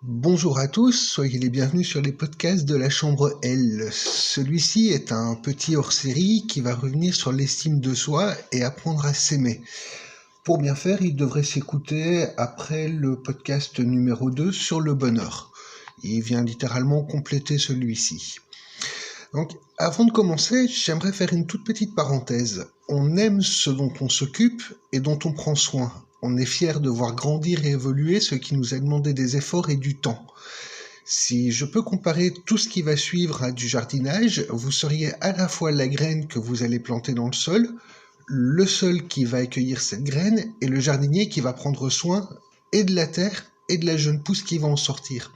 Bonjour à tous, soyez les bienvenus sur les podcasts de la Chambre L. Celui-ci est un petit hors-série qui va revenir sur l'estime de soi et apprendre à s'aimer. Pour bien faire, il devrait s'écouter après le podcast numéro 2 sur le bonheur. Il vient littéralement compléter celui-ci. Donc, avant de commencer, j'aimerais faire une toute petite parenthèse. On aime ce dont on s'occupe et dont on prend soin. On est fier de voir grandir et évoluer ce qui nous a demandé des efforts et du temps. Si je peux comparer tout ce qui va suivre à du jardinage, vous seriez à la fois la graine que vous allez planter dans le sol qui va accueillir cette graine et le jardinier qui va prendre soin et de la terre et de la jeune pousse qui va en sortir.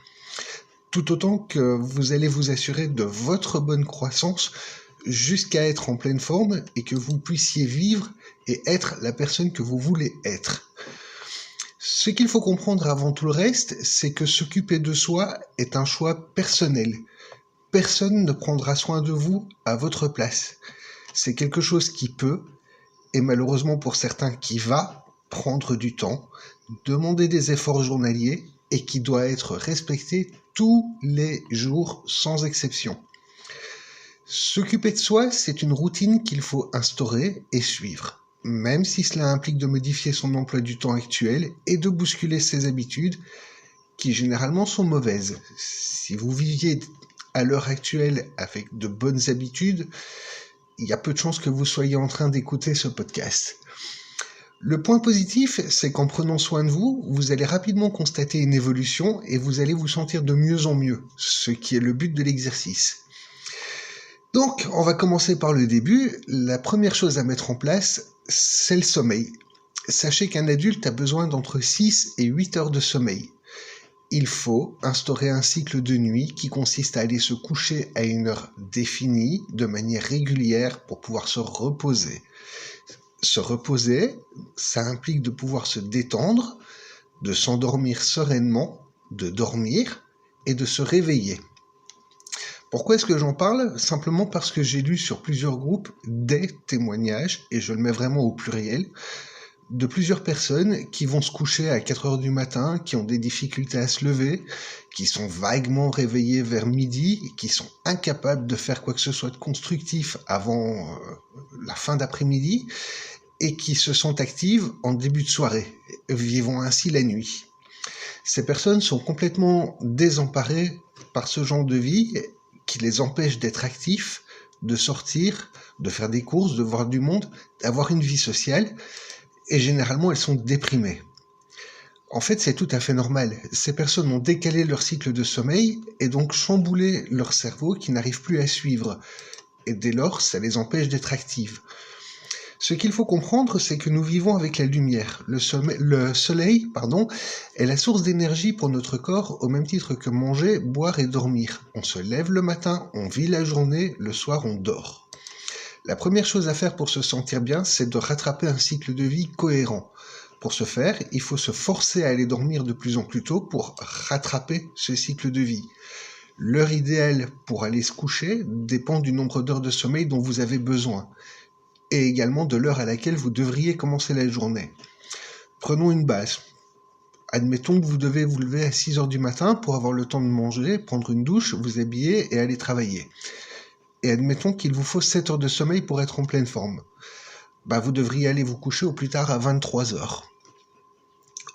Tout autant que vous allez vous assurer de votre bonne croissance jusqu'à être en pleine forme et que vous puissiez vivre et être la personne que vous voulez être. Ce qu'il faut comprendre avant tout le reste, c'est que s'occuper de soi est un choix personnel. Personne ne prendra soin de vous à votre place. C'est quelque chose qui peut, et malheureusement pour certains qui va, prendre du temps, demander des efforts journaliers et qui doit être respecté tous les jours sans exception. S'occuper de soi, c'est une routine qu'il faut instaurer et suivre, même si cela implique de modifier son emploi du temps actuel et de bousculer ses habitudes, qui généralement sont mauvaises. Si vous viviez à l'heure actuelle avec de bonnes habitudes, il y a peu de chances que vous soyez en train d'écouter ce podcast. Le point positif, c'est qu'en prenant soin de vous, vous allez rapidement constater une évolution et vous allez vous sentir de mieux en mieux, ce qui est le but de l'exercice. Donc, on va commencer par le début. La première chose à mettre en place, c'est le sommeil. Sachez qu'un adulte a besoin d'entre 6 et 8 heures de sommeil. Il faut instaurer un cycle de nuit qui consiste à aller se coucher à une heure définie, de manière régulière, pour pouvoir se reposer. Se reposer, ça implique de pouvoir se détendre, de s'endormir sereinement, de dormir et de se réveiller. Pourquoi est-ce que j'en parle ? Simplement parce que j'ai lu sur plusieurs groupes des témoignages, et je le mets vraiment au pluriel, de plusieurs personnes qui vont se coucher à 4 heures du matin, qui ont des difficultés à se lever, qui sont vaguement réveillées vers midi, qui sont incapables de faire quoi que ce soit de constructif avant la fin d'après-midi, et qui se sentent actives en début de soirée, vivant ainsi la nuit. Ces personnes sont complètement désemparées par ce genre de vie qui les empêche d'être actifs, de sortir, de faire des courses, de voir du monde, d'avoir une vie sociale, et généralement elles sont déprimées. En fait, c'est tout à fait normal. Ces personnes ont décalé leur cycle de sommeil et donc chamboulé leur cerveau qui n'arrive plus à suivre. Et dès lors, ça les empêche d'être actives. Ce qu'il faut comprendre, c'est que nous vivons avec la lumière. Le soleil, est la source d'énergie pour notre corps au même titre que manger, boire et dormir. On se lève le matin, on vit la journée, le soir on dort. La première chose à faire pour se sentir bien, c'est de rattraper un cycle de vie cohérent. Pour ce faire, il faut se forcer à aller dormir de plus en plus tôt pour rattraper ce cycle de vie. L'heure idéale pour aller se coucher dépend du nombre d'heures de sommeil dont vous avez besoin, et également de l'heure à laquelle vous devriez commencer la journée. Prenons une base. Admettons que vous devez vous lever à 6 heures du matin pour avoir le temps de manger, prendre une douche, vous habiller et aller travailler. Et admettons qu'il vous faut 7 heures de sommeil pour être en pleine forme. Vous devriez aller vous coucher au plus tard à 23 heures.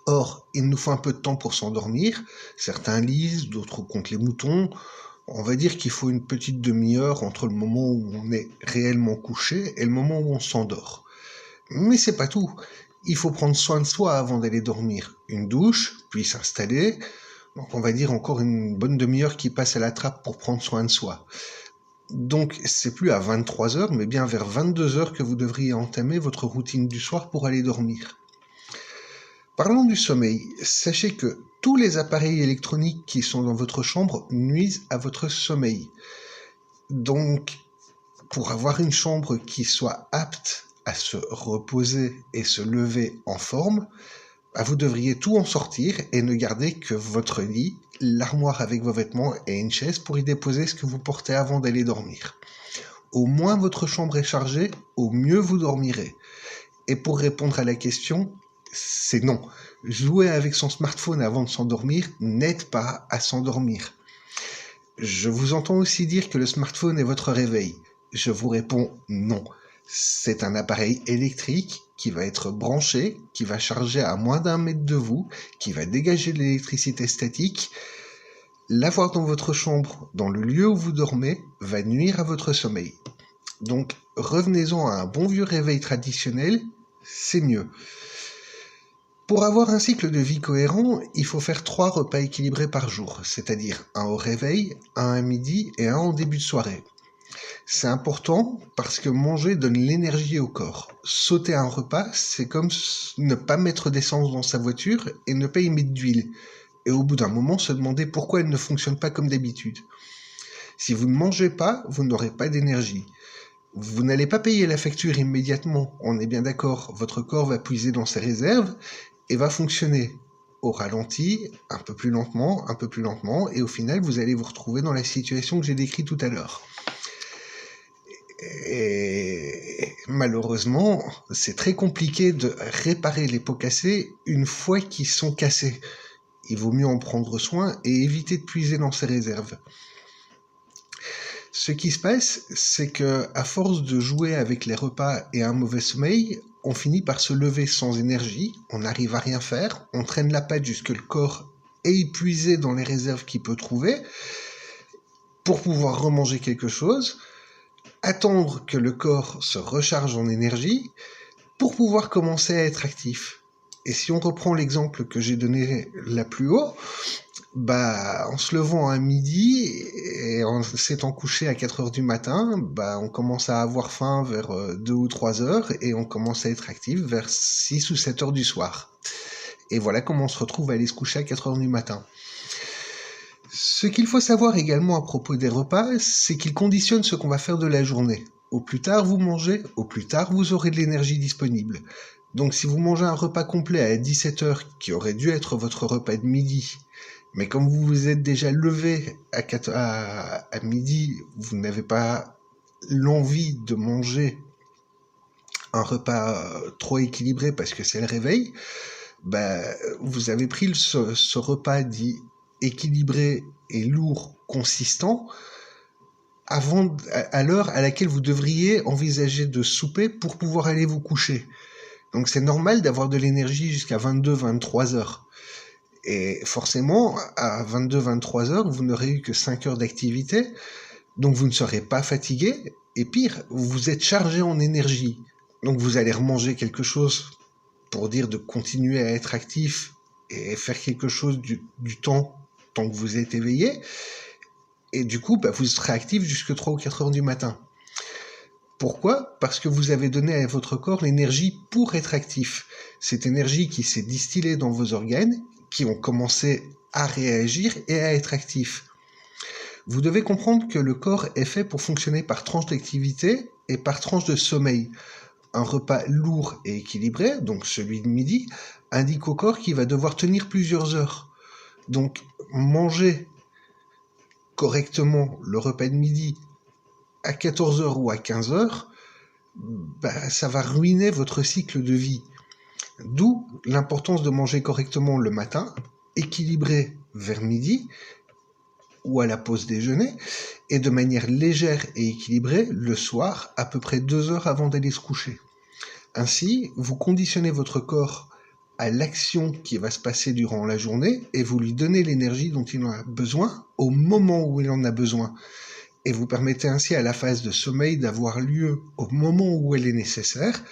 Or, il nous faut un peu de temps pour s'endormir. Certains lisent, d'autres comptent les moutons. On va dire qu'il faut une petite demi-heure entre le moment où on est réellement couché et le moment où on s'endort. Mais c'est pas tout. Il faut prendre soin de soi avant d'aller dormir. Une douche, puis s'installer. Donc on va dire encore une bonne demi-heure qui passe à la trappe pour prendre soin de soi. Donc c'est plus à 23 heures, mais bien vers 22 heures que vous devriez entamer votre routine du soir pour aller dormir. Parlons du sommeil. Sachez que tous les appareils électroniques qui sont dans votre chambre nuisent à votre sommeil. Donc, pour avoir une chambre qui soit apte à se reposer et se lever en forme, vous devriez tout en sortir et ne garder que votre lit, l'armoire avec vos vêtements et une chaise pour y déposer ce que vous portez avant d'aller dormir. Au moins votre chambre est chargée, au mieux vous dormirez. Et pour répondre à la question, c'est non. Jouer avec son smartphone avant de s'endormir n'aide pas à s'endormir. Je vous entends aussi dire que le smartphone est votre réveil. Je vous réponds non. C'est un appareil électrique qui va être branché, qui va charger à moins d'1 mètre de vous, qui va dégager de l'électricité statique. L'avoir dans votre chambre, dans le lieu où vous dormez, va nuire à votre sommeil. Donc revenez-en à un bon vieux réveil traditionnel, c'est mieux. Pour avoir un cycle de vie cohérent, il faut faire 3 repas équilibrés par jour, c'est-à-dire un au réveil, un à midi et un en début de soirée. C'est important parce que manger donne l'énergie au corps. Sauter un repas, c'est comme ne pas mettre d'essence dans sa voiture et ne pas y mettre d'huile. Et au bout d'un moment, se demander pourquoi elle ne fonctionne pas comme d'habitude. Si vous ne mangez pas, vous n'aurez pas d'énergie. Vous n'allez pas payer la facture immédiatement, on est bien d'accord. Votre corps va puiser dans ses réserves et va fonctionner au ralenti, un peu plus lentement, et au final, vous allez vous retrouver dans la situation que j'ai décrite tout à l'heure. Et malheureusement, c'est très compliqué de réparer les pots cassés une fois qu'ils sont cassés. Il vaut mieux en prendre soin et éviter de puiser dans ses réserves. Ce qui se passe, c'est que à force de jouer avec les repas et un mauvais sommeil, on finit par se lever sans énergie, on n'arrive à rien faire, on traîne la patte jusque le corps est épuisé dans les réserves qu'il peut trouver pour pouvoir remanger quelque chose, attendre que le corps se recharge en énergie pour pouvoir commencer à être actif. Et si on reprend l'exemple que j'ai donné là plus haut, en se levant à midi et en s'étant couché à 4 heures du matin, on commence à avoir faim vers 2 ou 3 heures et on commence à être actif vers 6 ou 7 heures du soir. Et voilà comment on se retrouve à aller se coucher à 4 heures du matin. Ce qu'il faut savoir également à propos des repas, c'est qu'ils conditionnent ce qu'on va faire de la journée. Au plus tard vous mangez, au plus tard vous aurez de l'énergie disponible. Donc si vous mangez un repas complet à 17 heures, qui aurait dû être votre repas de midi, mais comme vous vous êtes déjà levé à midi, vous n'avez pas l'envie de manger un repas trop équilibré parce que c'est le réveil, vous avez pris ce repas dit équilibré et lourd, consistant, à l'heure à laquelle vous devriez envisager de souper pour pouvoir aller vous coucher. Donc c'est normal d'avoir de l'énergie jusqu'à 22-23 heures. Et forcément, à 22-23 heures, vous n'aurez eu que 5 heures d'activité, donc vous ne serez pas fatigué, et pire, vous êtes chargé en énergie. Donc vous allez remanger quelque chose pour dire de continuer à être actif et faire quelque chose du temps tant que vous êtes éveillé, et du coup, vous serez actif jusque 3 ou 4 heures du matin. Pourquoi ? Parce que vous avez donné à votre corps l'énergie pour être actif. Cette énergie qui s'est distillée dans vos organes, qui ont commencé à réagir et à être actifs. Vous devez comprendre que le corps est fait pour fonctionner par tranche d'activité et par tranche de sommeil. Un repas lourd et équilibré, donc celui de midi, indique au corps qu'il va devoir tenir plusieurs heures. Donc manger correctement le repas de midi à 14 heures ou à 15 heures, ça va ruiner votre cycle de vie. D'où l'importance de manger correctement le matin, équilibré vers midi ou à la pause déjeuner, et de manière légère et équilibrée le soir, à peu près 2 heures avant d'aller se coucher. Ainsi, vous conditionnez votre corps à l'action qui va se passer durant la journée et vous lui donnez l'énergie dont il en a besoin au moment où il en a besoin. Et vous permettez ainsi à la phase de sommeil d'avoir lieu au moment où elle est nécessaire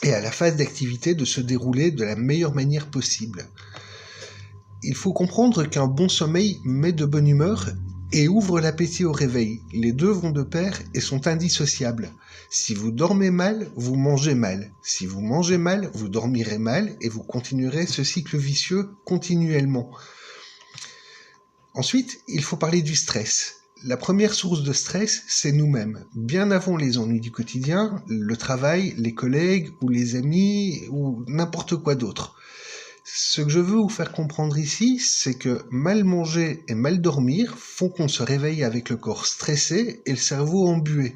et à la phase d'activité de se dérouler de la meilleure manière possible. Il faut comprendre qu'un bon sommeil met de bonne humeur et ouvre l'appétit au réveil. Les deux vont de pair et sont indissociables. Si vous dormez mal, vous mangez mal. Si vous mangez mal, vous dormirez mal et vous continuerez ce cycle vicieux continuellement. Ensuite, il faut parler du stress. La première source de stress, c'est nous-mêmes. Bien avant les ennuis du quotidien, le travail, les collègues ou les amis ou n'importe quoi d'autre. Ce que je veux vous faire comprendre ici, c'est que mal manger et mal dormir font qu'on se réveille avec le corps stressé et le cerveau embué.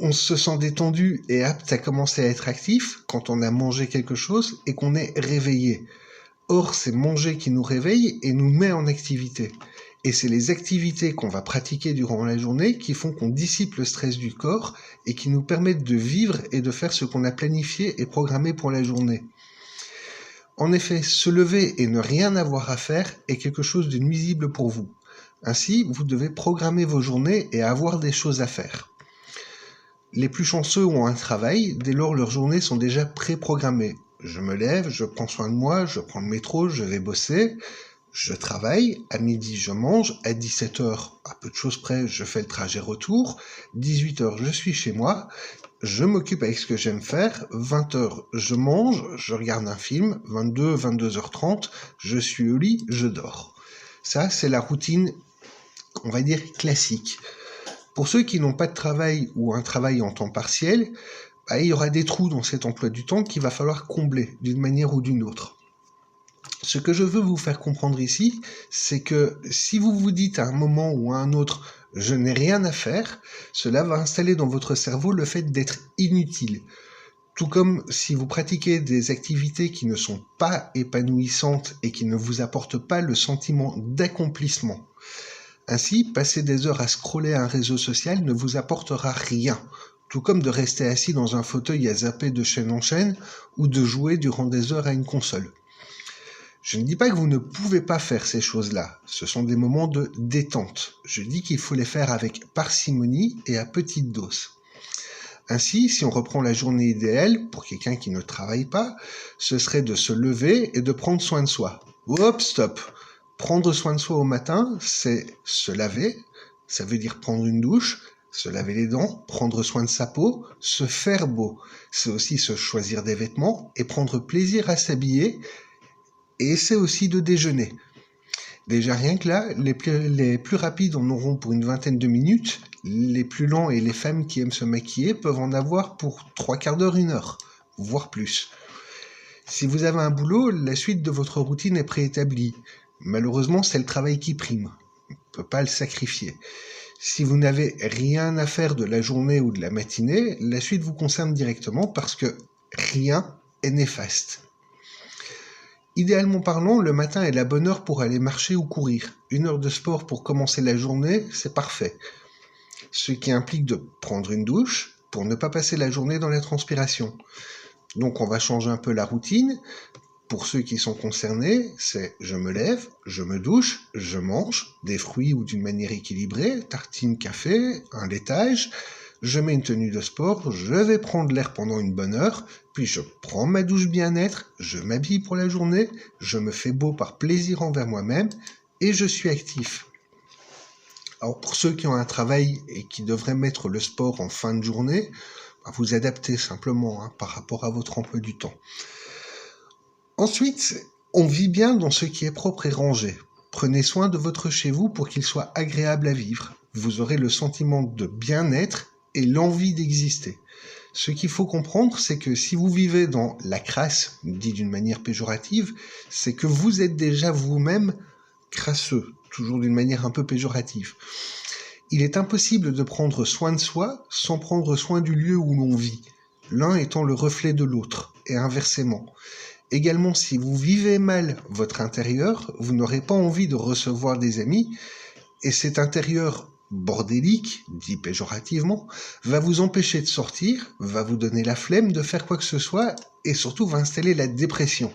On se sent détendu et apte à commencer à être actif quand on a mangé quelque chose et qu'on est réveillé. Or, c'est manger qui nous réveille et nous met en activité. Et c'est les activités qu'on va pratiquer durant la journée qui font qu'on dissipe le stress du corps et qui nous permettent de vivre et de faire ce qu'on a planifié et programmé pour la journée. En effet, se lever et ne rien avoir à faire est quelque chose de nuisible pour vous. Ainsi, vous devez programmer vos journées et avoir des choses à faire. Les plus chanceux ont un travail, dès lors leurs journées sont déjà préprogrammées. Je me lève, je prends soin de moi, je prends le métro, je vais bosser, je travaille, à midi je mange, à 17h, à peu de choses près, je fais le trajet retour, 18h je suis chez moi, je m'occupe avec ce que j'aime faire, 20h je mange, je regarde un film, 22h30, je suis au lit, je dors. Ça, c'est la routine, on va dire, classique. Pour ceux qui n'ont pas de travail ou un travail en temps partiel, il y aura des trous dans cet emploi du temps qu'il va falloir combler d'une manière ou d'une autre. Ce que je veux vous faire comprendre ici, c'est que si vous vous dites à un moment ou à un autre « je n'ai rien à faire », cela va installer dans votre cerveau le fait d'être inutile. Tout comme si vous pratiquez des activités qui ne sont pas épanouissantes et qui ne vous apportent pas le sentiment d'accomplissement. Ainsi, passer des heures à scroller un réseau social ne vous apportera rien. Tout comme de rester assis dans un fauteuil à zapper de chaîne en chaîne ou de jouer durant des heures à une console. Je ne dis pas que vous ne pouvez pas faire ces choses-là, ce sont des moments de détente. Je dis qu'il faut les faire avec parcimonie et à petite dose. Ainsi, si on reprend la journée idéale, pour quelqu'un qui ne travaille pas, ce serait de se lever et de prendre soin de soi. Hop, stop! Prendre soin de soi au matin, c'est se laver, ça veut dire prendre une douche, se laver les dents, prendre soin de sa peau, se faire beau. C'est aussi se choisir des vêtements et prendre plaisir à s'habiller. Et c'est aussi de déjeuner. Déjà rien que là, les plus rapides en auront pour une vingtaine de minutes. Les plus lents et les femmes qui aiment se maquiller peuvent en avoir pour 3/4 d'heure, 1 heure, voire plus. Si vous avez un boulot, la suite de votre routine est préétablie. Malheureusement, c'est le travail qui prime. On ne peut pas le sacrifier. Si vous n'avez rien à faire de la journée ou de la matinée, la suite vous concerne directement parce que rien est néfaste. Idéalement parlant, le matin est la bonne heure pour aller marcher ou courir. 1 heure de sport pour commencer la journée, c'est parfait. Ce qui implique de prendre une douche pour ne pas passer la journée dans la transpiration. Donc on va changer un peu la routine. Pour ceux qui sont concernés, c'est je me lève, je me douche, je mange des fruits ou d'une manière équilibrée, tartine, café, un laitage, je mets une tenue de sport, je vais prendre l'air pendant une bonne heure, puis je prends ma douche bien-être, je m'habille pour la journée, je me fais beau par plaisir envers moi-même et je suis actif. Alors pour ceux qui ont un travail et qui devraient mettre le sport en fin de journée, vous adaptez simplement par rapport à votre emploi du temps. Ensuite, on vit bien dans ce qui est propre et rangé. Prenez soin de votre chez vous pour qu'il soit agréable à vivre. Vous aurez le sentiment de bien-être et l'envie d'exister. Ce qu'il faut comprendre, c'est que si vous vivez dans la crasse, dit d'une manière péjorative, c'est que vous êtes déjà vous-même crasseux, toujours d'une manière un peu péjorative. Il est impossible de prendre soin de soi sans prendre soin du lieu où l'on vit, l'un étant le reflet de l'autre, et inversement. Également, si vous vivez mal votre intérieur, vous n'aurez pas envie de recevoir des amis, et cet intérieur bordélique, dit péjorativement, va vous empêcher de sortir, va vous donner la flemme de faire quoi que ce soit, et surtout va installer la dépression.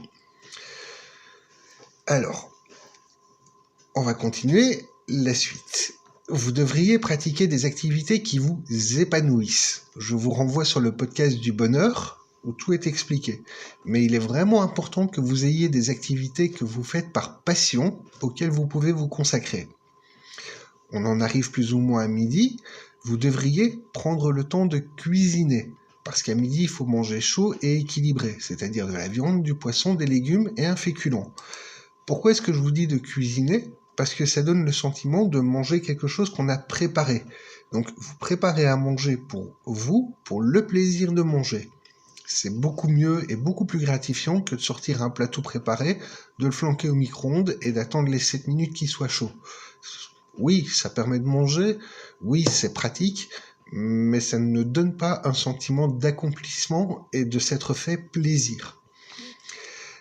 Alors, on va continuer la suite. Vous devriez pratiquer des activités qui vous épanouissent. Je vous renvoie sur le podcast du bonheur, où tout est expliqué. Mais il est vraiment important que vous ayez des activités que vous faites par passion, auxquelles vous pouvez vous consacrer. On en arrive plus ou moins à midi, vous devriez prendre le temps de cuisiner. Parce qu'à midi, il faut manger chaud et équilibré, c'est-à-dire de la viande, du poisson, des légumes et un féculent. Pourquoi est-ce que je vous dis de cuisiner ? Parce que ça donne le sentiment de manger quelque chose qu'on a préparé. Donc vous préparez à manger pour vous, pour le plaisir de manger. C'est beaucoup mieux et beaucoup plus gratifiant que de sortir un plateau préparé, de le flanquer au micro-ondes et d'attendre les 7 minutes qu'il soit chaud. Oui, ça permet de manger, oui, c'est pratique, mais ça ne donne pas un sentiment d'accomplissement et de s'être fait plaisir.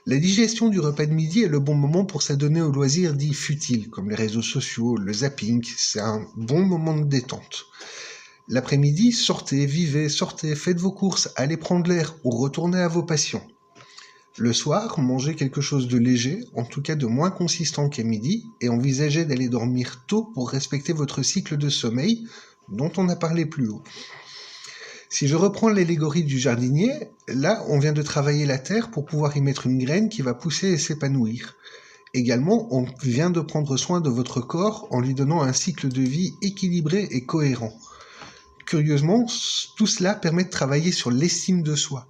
La digestion du repas de midi est le bon moment pour s'adonner aux loisirs dits futiles, comme les réseaux sociaux, le zapping, c'est un bon moment de détente. L'après-midi, sortez, vivez, sortez, faites vos courses, allez prendre l'air ou retournez à vos passions. Le soir, mangez quelque chose de léger, en tout cas de moins consistant qu'à midi, et envisagez d'aller dormir tôt pour respecter votre cycle de sommeil, dont on a parlé plus haut. Si je reprends l'allégorie du jardinier, là, on vient de travailler la terre pour pouvoir y mettre une graine qui va pousser et s'épanouir. Également, on vient de prendre soin de votre corps en lui donnant un cycle de vie équilibré et cohérent. Curieusement, tout cela permet de travailler sur l'estime de soi.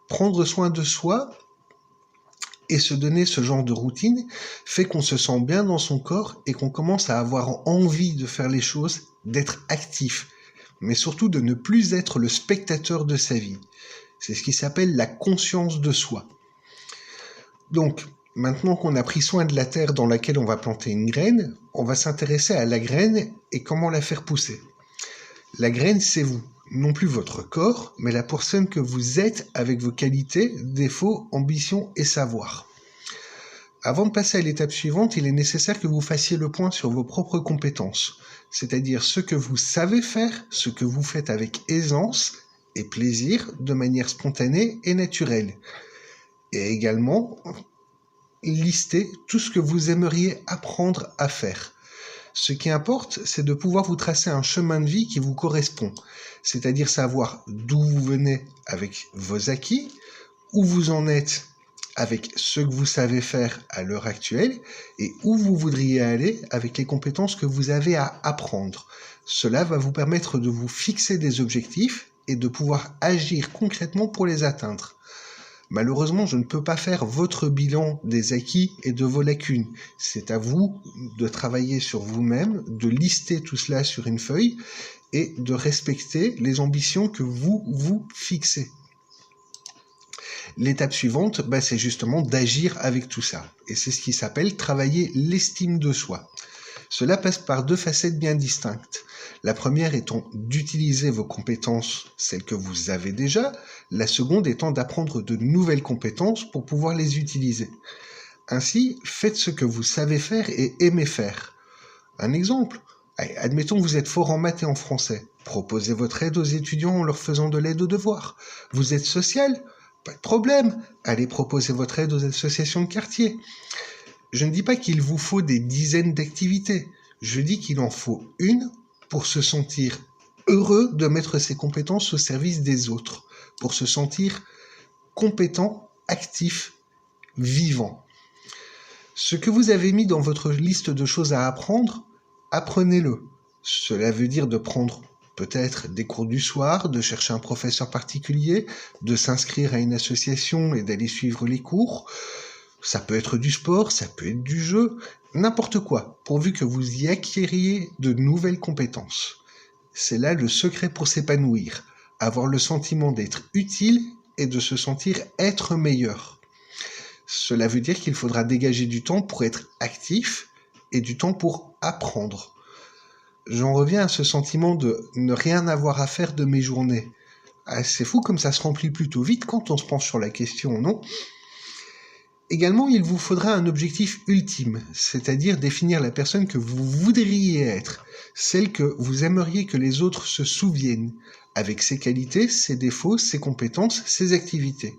Prendre soin de soi et se donner ce genre de routine fait qu'on se sent bien dans son corps et qu'on commence à avoir envie de faire les choses, d'être actif, mais surtout de ne plus être le spectateur de sa vie. C'est ce qui s'appelle la conscience de soi. Donc, maintenant qu'on a pris soin de la terre dans laquelle on va planter une graine, on va s'intéresser à la graine et comment la faire pousser. La graine, c'est vous, non plus votre corps, mais la personne que vous êtes avec vos qualités, défauts, ambitions et savoirs. Avant de passer à l'étape suivante, il est nécessaire que vous fassiez le point sur vos propres compétences, c'est-à-dire ce que vous savez faire, ce que vous faites avec aisance et plaisir, de manière spontanée et naturelle. Et également, lister tout ce que vous aimeriez apprendre à faire. Ce qui importe, c'est de pouvoir vous tracer un chemin de vie qui vous correspond, c'est-à-dire savoir d'où vous venez avec vos acquis, où vous en êtes avec ce que vous savez faire à l'heure actuelle et où vous voudriez aller avec les compétences que vous avez à apprendre. Cela va vous permettre de vous fixer des objectifs et de pouvoir agir concrètement pour les atteindre. Malheureusement, je ne peux pas faire votre bilan des acquis et de vos lacunes. C'est à vous de travailler sur vous-même, de lister tout cela sur une feuille et de respecter les ambitions que vous vous fixez. L'étape suivante, c'est justement d'agir avec tout ça. Et c'est ce qui s'appelle travailler l'estime de soi. Cela passe par deux facettes bien distinctes. La première étant d'utiliser vos compétences, celles que vous avez déjà. La seconde étant d'apprendre de nouvelles compétences pour pouvoir les utiliser. Ainsi, faites ce que vous savez faire et aimez faire. Un exemple, admettons que vous êtes fort en maths et en français. Proposez votre aide aux étudiants en leur faisant de l'aide aux devoirs. Vous êtes social ? Pas de problème, allez proposer votre aide aux associations de quartier. Je ne dis pas qu'il vous faut des dizaines d'activités, je dis qu'il en faut une pour se sentir heureux de mettre ses compétences au service des autres, pour se sentir compétent, actif, vivant. Ce que vous avez mis dans votre liste de choses à apprendre, apprenez-le. Cela veut dire de prendre peut-être des cours du soir, de chercher un professeur particulier, de s'inscrire à une association et d'aller suivre les cours. Ça peut être du sport, ça peut être du jeu, n'importe quoi, pourvu que vous y acquériez de nouvelles compétences. C'est là le secret pour s'épanouir, avoir le sentiment d'être utile et de se sentir être meilleur. Cela veut dire qu'il faudra dégager du temps pour être actif et du temps pour apprendre. J'en reviens à ce sentiment de ne rien avoir à faire de mes journées. C'est fou comme ça se remplit plutôt vite quand on se penche sur la question, non ? Également, il vous faudra un objectif ultime, c'est-à-dire définir la personne que vous voudriez être, celle que vous aimeriez que les autres se souviennent, avec ses qualités, ses défauts, ses compétences, ses activités.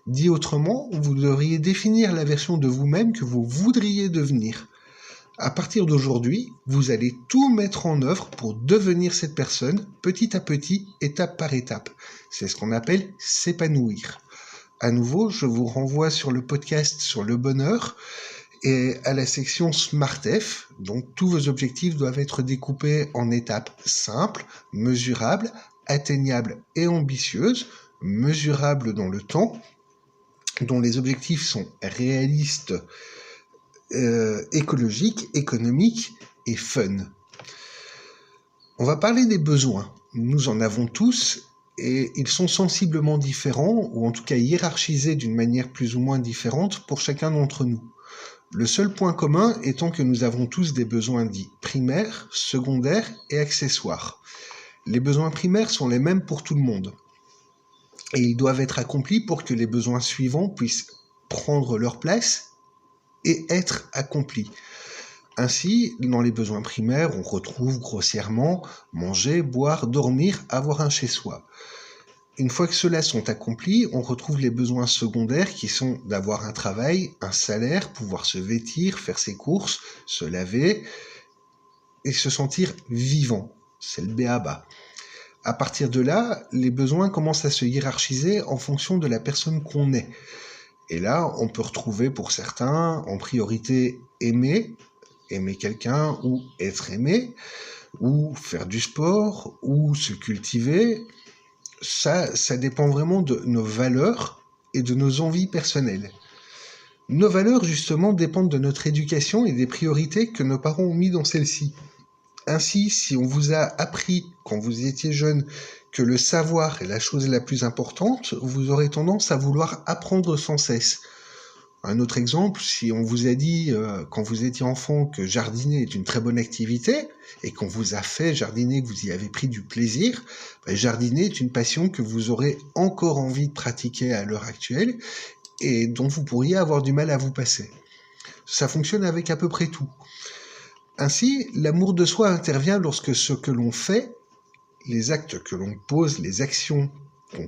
Dit autrement, vous devriez définir la version de vous-même que vous voudriez devenir. À partir d'aujourd'hui, vous allez tout mettre en œuvre pour devenir cette personne, petit à petit, étape par étape. C'est ce qu'on appelle s'épanouir. À nouveau, je vous renvoie sur le podcast sur le bonheur et à la section SmartF. Donc, tous vos objectifs doivent être découpés en étapes simples, mesurables, atteignables et ambitieuses, mesurables dans le temps, dont les objectifs sont réalistes, écologiques, économiques et fun. On va parler des besoins. Nous en avons tous et ils sont sensiblement différents, ou en tout cas hiérarchisés d'une manière plus ou moins différente pour chacun d'entre nous. Le seul point commun étant que nous avons tous des besoins dits primaires, secondaires et accessoires. Les besoins primaires sont les mêmes pour tout le monde. Et ils doivent être accomplis pour que les besoins suivants puissent prendre leur place et être accomplis. Ainsi, dans les besoins primaires, on retrouve grossièrement manger, boire, dormir, avoir un chez-soi. Une fois que ceux-là sont accomplis, on retrouve les besoins secondaires qui sont d'avoir un travail, un salaire, pouvoir se vêtir, faire ses courses, se laver et se sentir vivant. C'est le b.a.-ba. À partir de là, les besoins commencent à se hiérarchiser en fonction de la personne qu'on est. Et là, on peut retrouver pour certains en priorité aimer quelqu'un ou être aimé, ou faire du sport, ou se cultiver. Ça dépend vraiment de nos valeurs et de nos envies personnelles. Nos valeurs, justement, dépendent de notre éducation et des priorités que nos parents ont mis dans celle-ci. Ainsi, si on vous a appris, quand vous étiez jeune, que le savoir est la chose la plus importante, vous aurez tendance à vouloir apprendre sans cesse. Un autre exemple, si on vous a dit, quand vous étiez enfant, que jardiner est une très bonne activité, et qu'on vous a fait jardiner, que vous y avez pris du plaisir, jardiner est une passion que vous aurez encore envie de pratiquer à l'heure actuelle, et dont vous pourriez avoir du mal à vous passer. Ça fonctionne avec à peu près tout. Ainsi, l'amour de soi intervient lorsque ce que l'on fait, les actes que l'on pose, les actions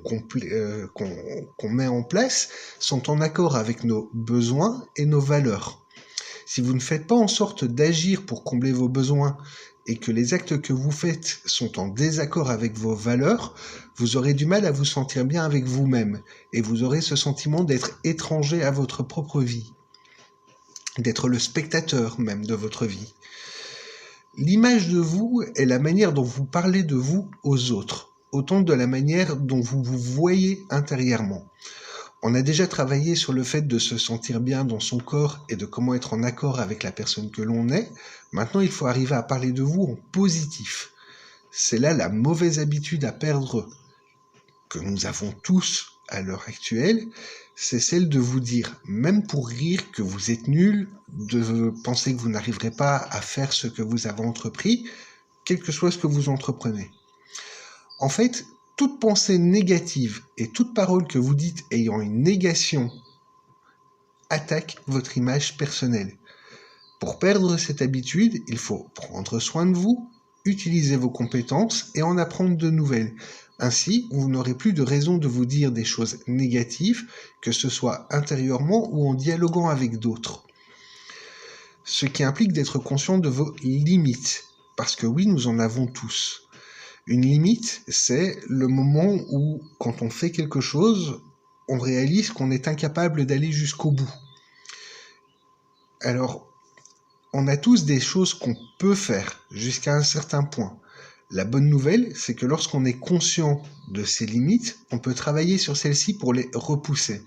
qu'on met en place sont en accord avec nos besoins et nos valeurs. Si vous ne faites pas en sorte d'agir pour combler vos besoins et que les actes que vous faites sont en désaccord avec vos valeurs, vous aurez du mal à vous sentir bien avec vous-même et vous aurez ce sentiment d'être étranger à votre propre vie, d'être le spectateur même de votre vie. L'image de vous est la manière dont vous parlez de vous aux autres, autant de la manière dont vous vous voyez intérieurement. On a déjà travaillé sur le fait de se sentir bien dans son corps et de comment être en accord avec la personne que l'on est. Maintenant, il faut arriver à parler de vous en positif. C'est là la mauvaise habitude à perdre que nous avons tous à l'heure actuelle, c'est celle de vous dire, même pour rire, que vous êtes nul, de penser que vous n'arriverez pas à faire ce que vous avez entrepris, quel que soit ce que vous entreprenez. En fait, toute pensée négative et toute parole que vous dites ayant une négation attaque votre image personnelle. Pour perdre cette habitude, il faut prendre soin de vous, utiliser vos compétences et en apprendre de nouvelles. Ainsi, vous n'aurez plus de raison de vous dire des choses négatives, que ce soit intérieurement ou en dialoguant avec d'autres. Ce qui implique d'être conscient de vos limites, parce que oui, nous en avons tous. Une limite, c'est le moment où, quand on fait quelque chose, on réalise qu'on est incapable d'aller jusqu'au bout. Alors, on a tous des choses qu'on peut faire jusqu'à un certain point. La bonne nouvelle, c'est que lorsqu'on est conscient de ces limites, on peut travailler sur celles-ci pour les repousser.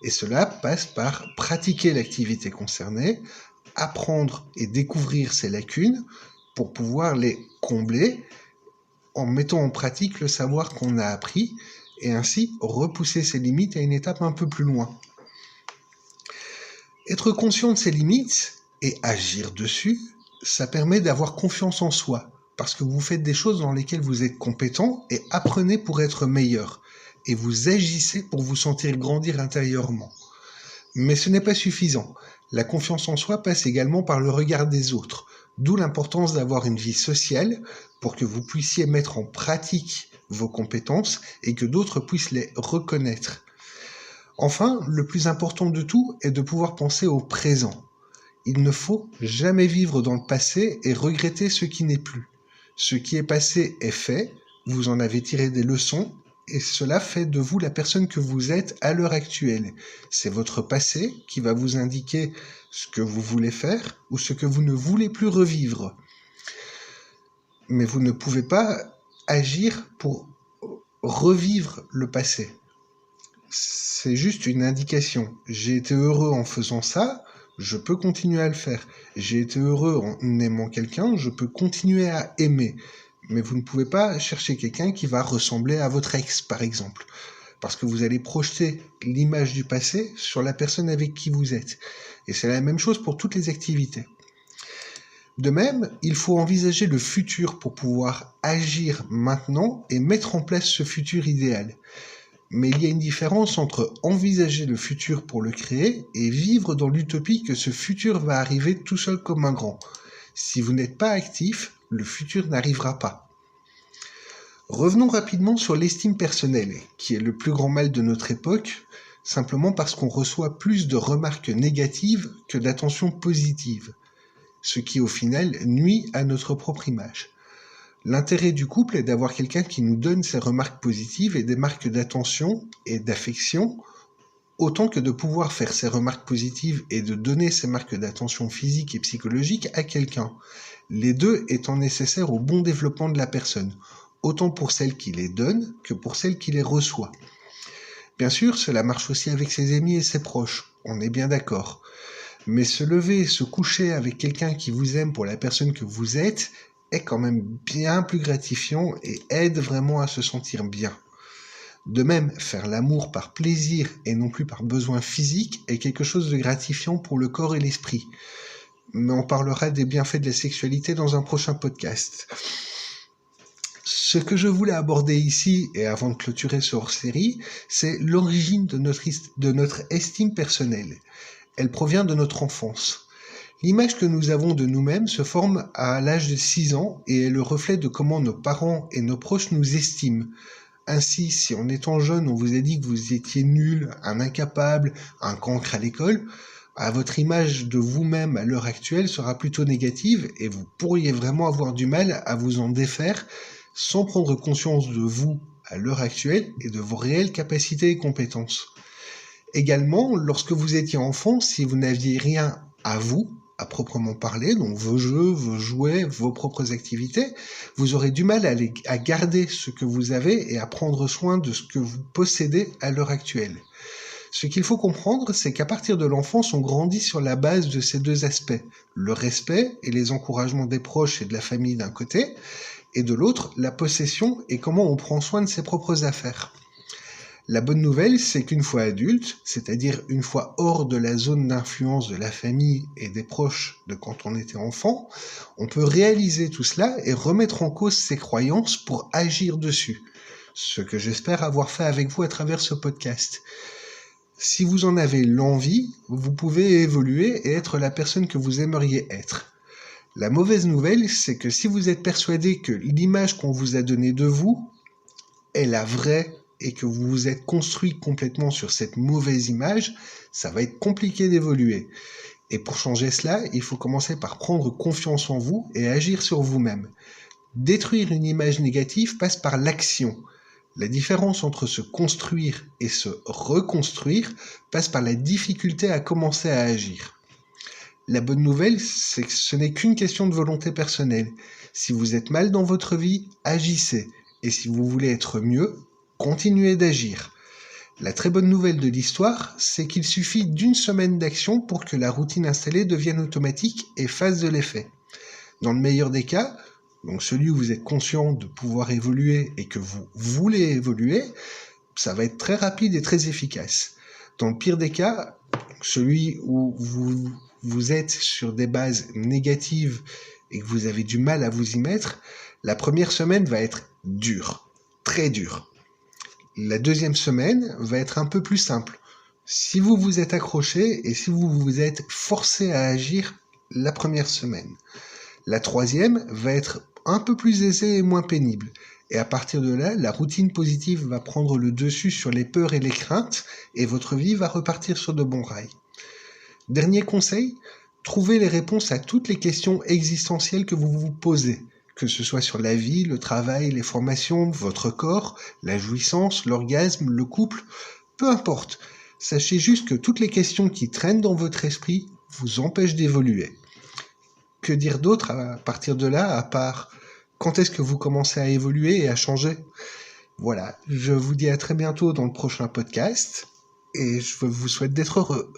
Et cela passe par pratiquer l'activité concernée, apprendre et découvrir ses lacunes pour pouvoir les combler en mettant en pratique le savoir qu'on a appris et ainsi repousser ses limites à une étape un peu plus loin. Être conscient de ses limites et agir dessus, ça permet d'avoir confiance en soi, parce que vous faites des choses dans lesquelles vous êtes compétent et apprenez pour être meilleur, et vous agissez pour vous sentir grandir intérieurement. Mais ce n'est pas suffisant. La confiance en soi passe également par le regard des autres, d'où l'importance d'avoir une vie sociale pour que vous puissiez mettre en pratique vos compétences et que d'autres puissent les reconnaître. Enfin, le plus important de tout est de pouvoir penser au présent. Il ne faut jamais vivre dans le passé et regretter ce qui n'est plus. Ce qui est passé est fait, vous en avez tiré des leçons, et cela fait de vous la personne que vous êtes à l'heure actuelle. C'est votre passé qui va vous indiquer ce que vous voulez faire ou ce que vous ne voulez plus revivre. Mais vous ne pouvez pas agir pour revivre le passé. C'est juste une indication. J'ai été heureux en faisant ça, je peux continuer à le faire. J'ai été heureux en aimant quelqu'un, je peux continuer à aimer. Mais vous ne pouvez pas chercher quelqu'un qui va ressembler à votre ex, par exemple. Parce que vous allez projeter l'image du passé sur la personne avec qui vous êtes. Et c'est la même chose pour toutes les activités. De même, il faut envisager le futur pour pouvoir agir maintenant et mettre en place ce futur idéal. Mais il y a une différence entre envisager le futur pour le créer et vivre dans l'utopie que ce futur va arriver tout seul comme un grand. Si vous n'êtes pas actif, le futur n'arrivera pas. Revenons rapidement sur l'estime personnelle, qui est le plus grand mal de notre époque, simplement parce qu'on reçoit plus de remarques négatives que d'attentions positives, ce qui au final nuit à notre propre image. L'intérêt du couple est d'avoir quelqu'un qui nous donne ces remarques positives et des marques d'attention et d'affection, autant que de pouvoir faire ces remarques positives et de donner ces marques d'attention physique et psychologique à quelqu'un, les deux étant nécessaires au bon développement de la personne, autant pour celle qui les donne que pour celle qui les reçoit. Bien sûr, cela marche aussi avec ses amis et ses proches, on est bien d'accord. Mais se lever et se coucher avec quelqu'un qui vous aime pour la personne que vous êtes est quand même bien plus gratifiant et aide vraiment à se sentir bien. De même, faire l'amour par plaisir et non plus par besoin physique est quelque chose de gratifiant pour le corps et l'esprit. Mais on parlera des bienfaits de la sexualité dans un prochain podcast. Ce que je voulais aborder ici, et avant de clôturer ce hors-série, c'est l'origine de notre estime personnelle. Elle provient de notre enfance. L'image que nous avons de nous-mêmes se forme à l'âge de 6 ans et est le reflet de comment nos parents et nos proches nous estiment. Ainsi, si en étant jeune, on vous a dit que vous étiez nul, un incapable, un cancre à l'école, votre image de vous-même à l'heure actuelle sera plutôt négative et vous pourriez vraiment avoir du mal à vous en défaire sans prendre conscience de vous à l'heure actuelle et de vos réelles capacités et compétences. Également, lorsque vous étiez enfant, si vous n'aviez rien à vous, à proprement parler, donc vos jeux, vos jouets, vos propres activités, vous aurez du mal à garder ce que vous avez et à prendre soin de ce que vous possédez à l'heure actuelle. Ce qu'il faut comprendre, c'est qu'à partir de l'enfance, on grandit sur la base de ces deux aspects, le respect et les encouragements des proches et de la famille d'un côté, et de l'autre, la possession et comment on prend soin de ses propres affaires. La bonne nouvelle, c'est qu'une fois adulte, c'est-à-dire une fois hors de la zone d'influence de la famille et des proches de quand on était enfant, on peut réaliser tout cela et remettre en cause ses croyances pour agir dessus. Ce que j'espère avoir fait avec vous à travers ce podcast. Si vous en avez l'envie, vous pouvez évoluer et être la personne que vous aimeriez être. La mauvaise nouvelle, c'est que si vous êtes persuadé que l'image qu'on vous a donnée de vous est la vraie et que vous vous êtes construit complètement sur cette mauvaise image, ça va être compliqué d'évoluer. Et pour changer cela, il faut commencer par prendre confiance en vous et agir sur vous-même. Détruire une image négative passe par l'action. La différence entre se construire et se reconstruire passe par la difficulté à commencer à agir. La bonne nouvelle, c'est que ce n'est qu'une question de volonté personnelle. Si vous êtes mal dans votre vie, agissez. Et si vous voulez être mieux, continuez d'agir. La très bonne nouvelle de l'histoire, c'est qu'il suffit d'une semaine d'action pour que la routine installée devienne automatique et fasse de l'effet. Dans le meilleur des cas, donc celui où vous êtes conscient de pouvoir évoluer et que vous voulez évoluer, ça va être très rapide et très efficace. Dans le pire des cas, celui où vous êtes sur des bases négatives et que vous avez du mal à vous y mettre, la première semaine va être dure, très dure. La deuxième semaine va être un peu plus simple. Si vous vous êtes accroché et si vous vous êtes forcé à agir la première semaine. La troisième va être un peu plus aisée et moins pénible. Et à partir de là, la routine positive va prendre le dessus sur les peurs et les craintes et votre vie va repartir sur de bons rails. Dernier conseil, trouvez les réponses à toutes les questions existentielles que vous vous posez, que ce soit sur la vie, le travail, les formations, votre corps, la jouissance, l'orgasme, le couple, peu importe. Sachez juste que toutes les questions qui traînent dans votre esprit vous empêchent d'évoluer. Que dire d'autre à partir de là, à part quand est-ce que vous commencez à évoluer et à changer ? Voilà, je vous dis à très bientôt dans le prochain podcast et je vous souhaite d'être heureux.